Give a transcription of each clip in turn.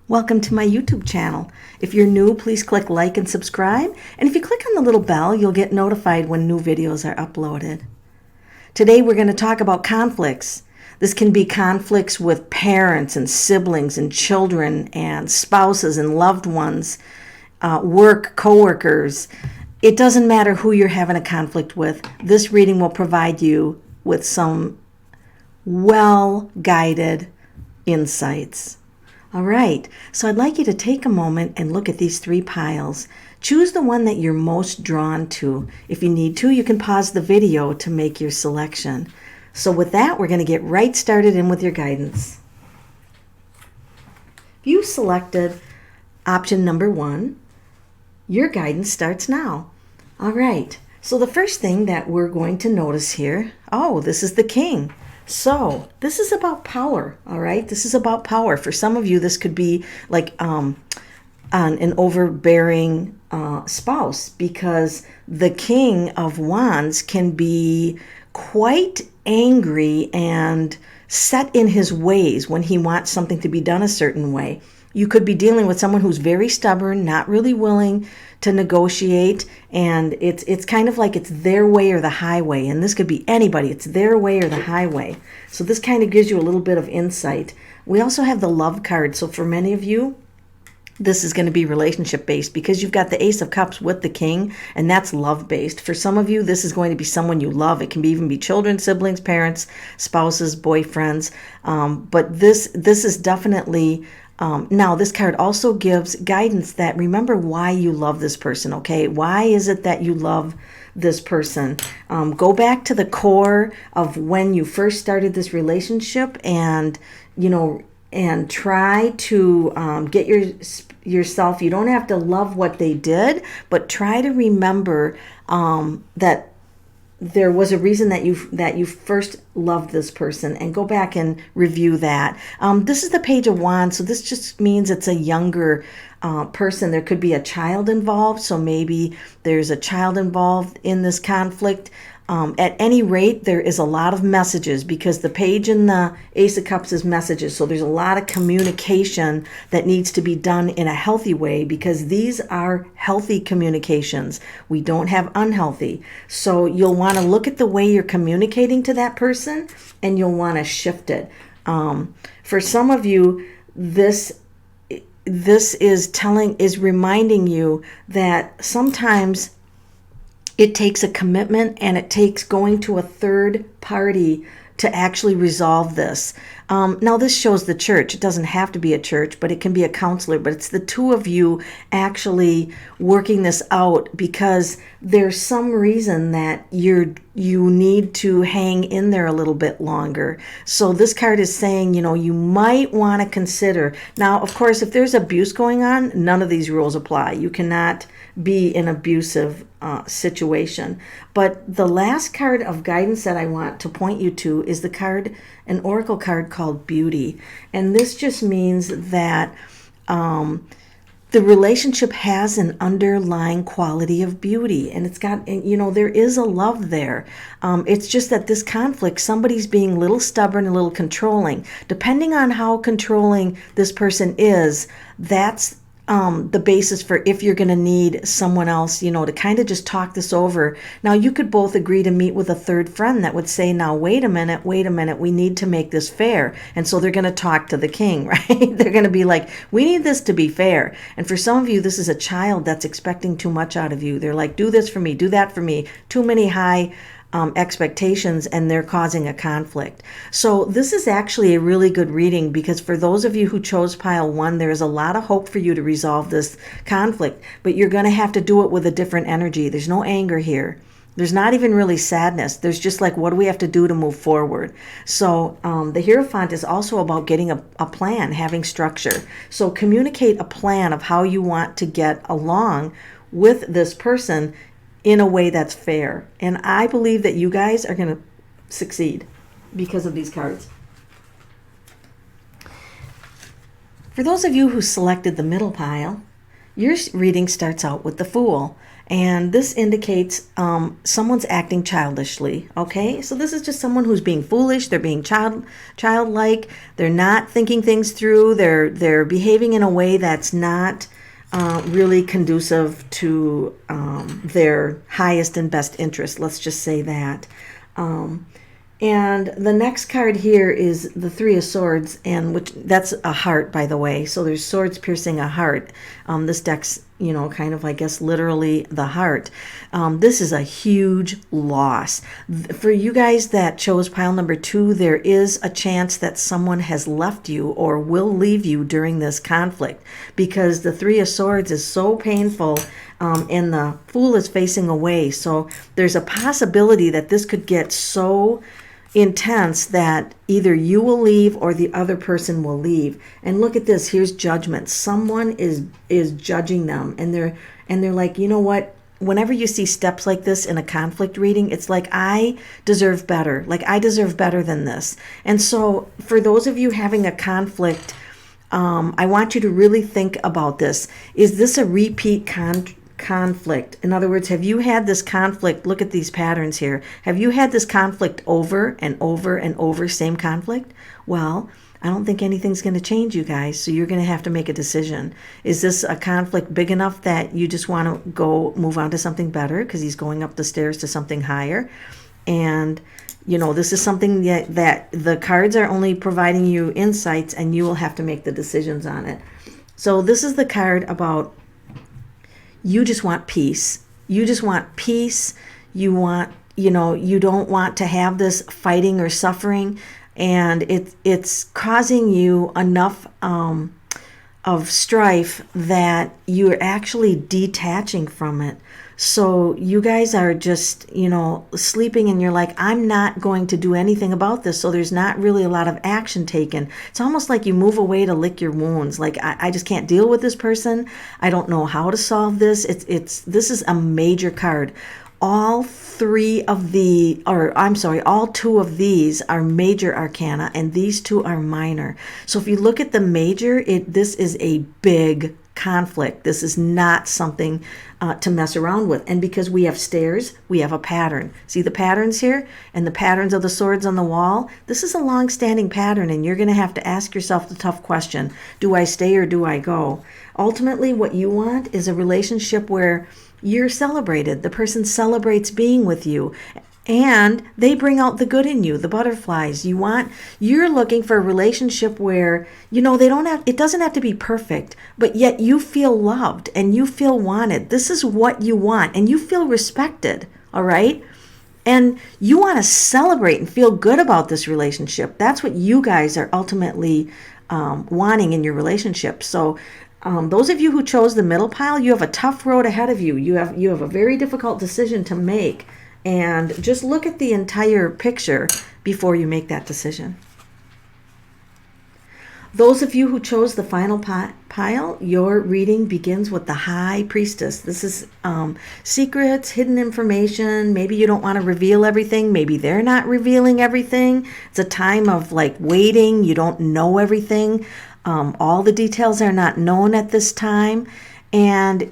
Welcome to my YouTube channel. If you're new, please click like and subscribe. And if you click on the little bell, you'll get notified when new videos are uploaded. Today we're going to talk about conflicts. This can be conflicts with parents and siblings and children and spouses and loved ones, work, coworkers. It doesn't matter who you're having a conflict with. This reading will provide you with some well-guided insights. All right, so I'd like you to take a moment and look at these three piles. Choose the one that you're most drawn to. If you need to, you can pause the video to make your selection. So with that, we're going to get right started in with your guidance. If you selected option number 1, your guidance starts now. All right, so the first thing that we're going to notice here, this is the King. So this is about power, all right? This is about power. For some of you, this could be like an overbearing spouse, because the King of Wands can be quite angry and set in his ways when he wants something to be done a certain way. You could be dealing with someone who's very stubborn, not really willing to negotiate, and it's kind of like it's their way or the highway. And this could be anybody. It's their way or the highway. So this kind of gives you a little bit of insight. We also have the Love card. So for many of you, this is going to be relationship based, because you've got the Ace of Cups with the King, and that's love based. For some of you, this is going to be someone you love. It can even be children, siblings, parents, spouses, boyfriends. But this is definitely... now, this card also gives guidance that remember why you love this person, okay? Why is it that you love this person? Go back to the core of when you first started this relationship, and, and try to get yourself, you don't have to love what they did, but try to remember that there was a reason that you first loved this person, and go back and review that. This is the Page of Wands, so this just means it's a younger person. There could be a child involved, so maybe there's a child involved in this conflict. At any rate, there is a lot of messages, because the Page and the Ace of Cups is messages. So there's a lot of communication that needs to be done in a healthy way, because these are healthy communications. We don't have unhealthy. So you'll want to look at the way you're communicating to that person, and you'll want to shift it. For some of you, this is reminding you that sometimes it takes a commitment, and it takes going to a third party to actually resolve this. Now, this shows the church. It doesn't have to be a church, but it can be a counselor. But it's the two of you actually working this out, because there's some reason that you need to hang in there a little bit longer. So this card is saying, you might want to consider. Now, of course, if there's abuse going on, none of these rules apply. You cannot be in an abusive situation. But the last card of guidance that I want to point you to is an oracle card called Beauty. And this just means that the relationship has an underlying quality of beauty, and it's got, there is a love there. It's just that this conflict, somebody's being a little stubborn, a little controlling. Depending on how controlling this person is, that's the basis for if you're going to need someone else, to kind of just talk this over. Now, you could both agree to meet with a third friend that would say, now, wait a minute, we need to make this fair. And so they're going to talk to the King, right? They're going to be like, we need this to be fair. And for some of you, this is a child that's expecting too much out of you. They're like, do this for me, do that for me. Too many high expectations, and they're causing a conflict. So this is actually a really good reading, because for those of you who chose pile 1, there is a lot of hope for you to resolve this conflict, but you're going to have to do it with a different energy. There's no anger here. There's not even really sadness. There's just like, what do we have to do to move forward? So the Hierophant is also about getting a plan, having structure. So communicate a plan of how you want to get along with this person in a way that's fair. And I believe that you guys are going to succeed because of these cards. For those of you who selected the middle pile, Your reading starts out with the Fool. And this indicates someone's acting childishly, okay? So this is just someone who's being foolish. They're being childlike. They're not thinking things through. They're behaving in a way that's not really conducive to their highest and best interest. Let's just say that. And the next card here is the Three of Swords, and which that's a heart, by the way. So there's swords piercing a heart. This deck's, kind of, I guess, literally the heart. This is a huge loss. For you guys that chose pile number 2, there is a chance that someone has left you or will leave you during this conflict, because the Three of Swords is so painful, and the Fool is facing away. So there's a possibility that this could get so intense that either you will leave or the other person will leave. And look at this, here's Judgment. Someone is judging them, and they're like, you know what, whenever you see steps like this in a conflict reading, it's like, I deserve better. Like, I deserve better than this. And so for those of you having a conflict, I want you to really think about this. Is this a repeat conflict? In other words, have you had this conflict? Look at these patterns here. Have you had this conflict over and over and over, same conflict? Well, I don't think anything's going to change, you guys, so you're going to have to make a decision. Is this a conflict big enough that you just want to go move on to something better because he's going up the stairs to something higher? And this is something that the cards are only providing you insights, and you will have to make the decisions on it. So this is the card about you just want peace. You just want peace. You want, you don't want to have this fighting or suffering, and it's causing you enough of strife that you're actually detaching from it. So you guys are just, sleeping, and you're like, I'm not going to do anything about this. So there's not really a lot of action taken. It's almost like you move away to lick your wounds. Like, I just can't deal with this person. I don't know how to solve this. This is a major card. All 2 of these are major arcana, and these 2 are minor. So if you look at the major, this is a big conflict. This is not something to mess around with. And because we have stairs, we have a pattern. See the patterns here and the patterns of the swords on the wall? This is a long-standing pattern, and you're going to have to ask yourself the tough question: do I stay or do I go? Ultimately, what you want is a relationship where you're celebrated. The person celebrates being with you, and they bring out the good in you, the butterflies. You're looking for a relationship where, it doesn't have to be perfect, but yet you feel loved and you feel wanted. This is what you want, and you feel respected, all right? And you want to celebrate and feel good about this relationship. That's what you guys are ultimately wanting in your relationship. So those of you who chose the middle pile, you have a tough road ahead of you. You have a very difficult decision to make. And just look at the entire picture before you make that decision. Those of you who chose the final pile, your reading begins with the High Priestess. This is secrets, hidden information. Maybe you don't want to reveal everything. Maybe they're not revealing everything. It's a time of waiting. You don't know everything. All the details are not known at this time. And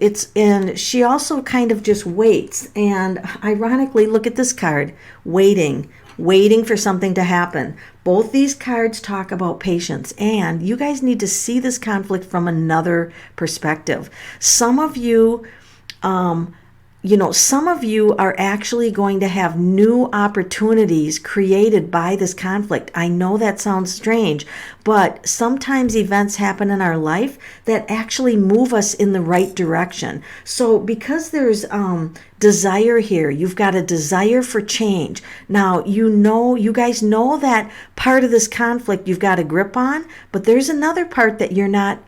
she also kind of just waits. And ironically, look at this card, waiting for something to happen. Both these cards talk about patience, and you guys need to see this conflict from another perspective. Some of you, some of you are actually going to have new opportunities created by this conflict. I know that sounds strange, but sometimes events happen in our life that actually move us in the right direction. So because there's desire here, you've got a desire for change. Now, you guys know that part of this conflict you've got a grip on, but there's another part that you're not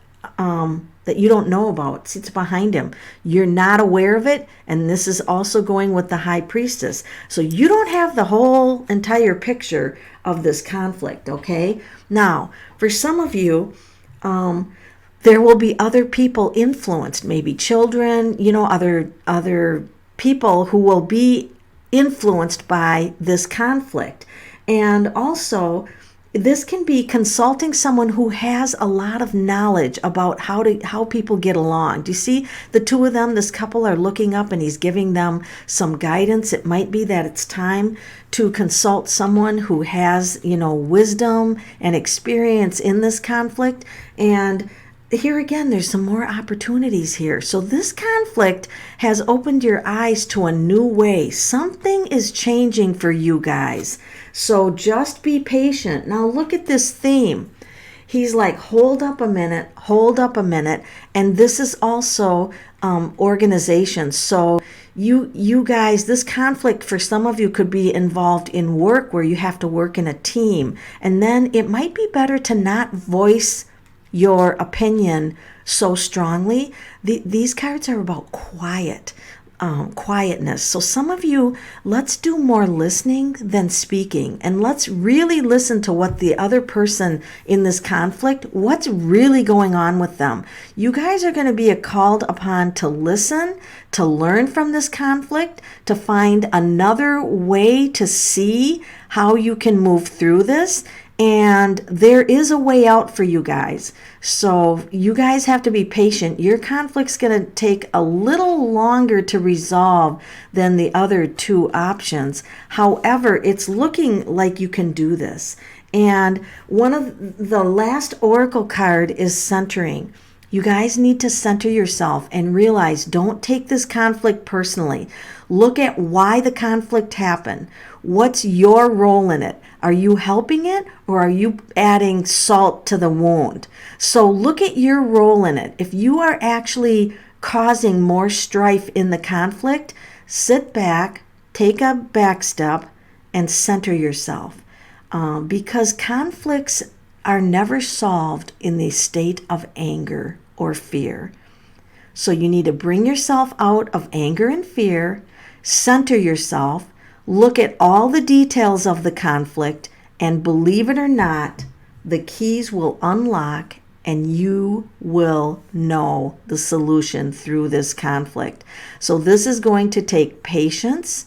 that you don't know about. It's behind him. You're not aware of it, and this is also going with the High Priestess. So you don't have the whole entire picture of this conflict, okay? Now, for some of you, there will be other people influenced, maybe children, other people who will be influenced by this conflict. And also, this can be consulting someone who has a lot of knowledge about how people get along. Do you see the two of them? This couple are looking up and he's giving them some guidance. It might be that it's time to consult someone who has, wisdom and experience in this conflict. And here again, there's some more opportunities here. So this conflict has opened your eyes to a new way. Something is changing for you guys. So just be patient. Now look at this theme. He's like, hold up a minute. And this is also organization. So you guys, this conflict for some of you could be involved in work where you have to work in a team. And then it might be better to not voice your opinion so strongly. These cards are about quietness. So some of you, let's do more listening than speaking, and let's really listen to what the other person in this conflict, what's really going on with them. You guys are going to be called upon to listen, to learn from this conflict, to find another way to see how you can move through this. And there is a way out for you guys. So you guys have to be patient. Your conflict's going to take a little longer to resolve than the other two options. However, it's looking like you can do this. And one of the last oracle card is centering. You guys need to center yourself and realize, don't take this conflict personally. Look at why the conflict happened. What's your role in it? Are you helping it, or are you adding salt to the wound? So look at your role in it. If you are actually causing more strife in the conflict, sit back, take a back step, and center yourself. Because conflicts are never solved in the state of anger or fear. So you need to bring yourself out of anger and fear, center yourself, look at all the details of the conflict, and believe it or not, the keys will unlock and you will know the solution through this conflict. So this is going to take patience.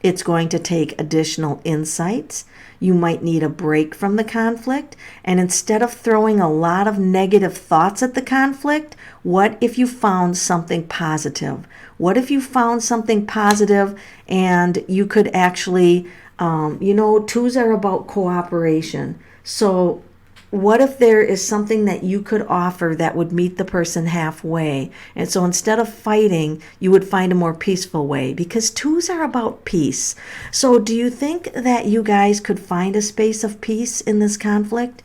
It's going to take additional insights. You might need a break from the conflict. And instead of throwing a lot of negative thoughts at the conflict, what if you found something positive? What if you found something positive and you could actually, twos are about cooperation. So what if there is something that you could offer that would meet the person halfway? And so instead of fighting, you would find a more peaceful way, because twos are about peace. So do you think that you guys could find a space of peace in this conflict?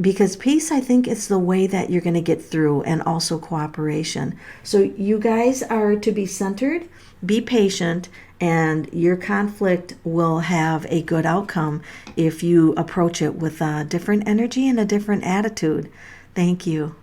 Because peace, I think, is the way that you're going to get through, and also cooperation. So you guys are to be centered, be patient, and your conflict will have a good outcome if you approach it with a different energy and a different attitude. Thank you.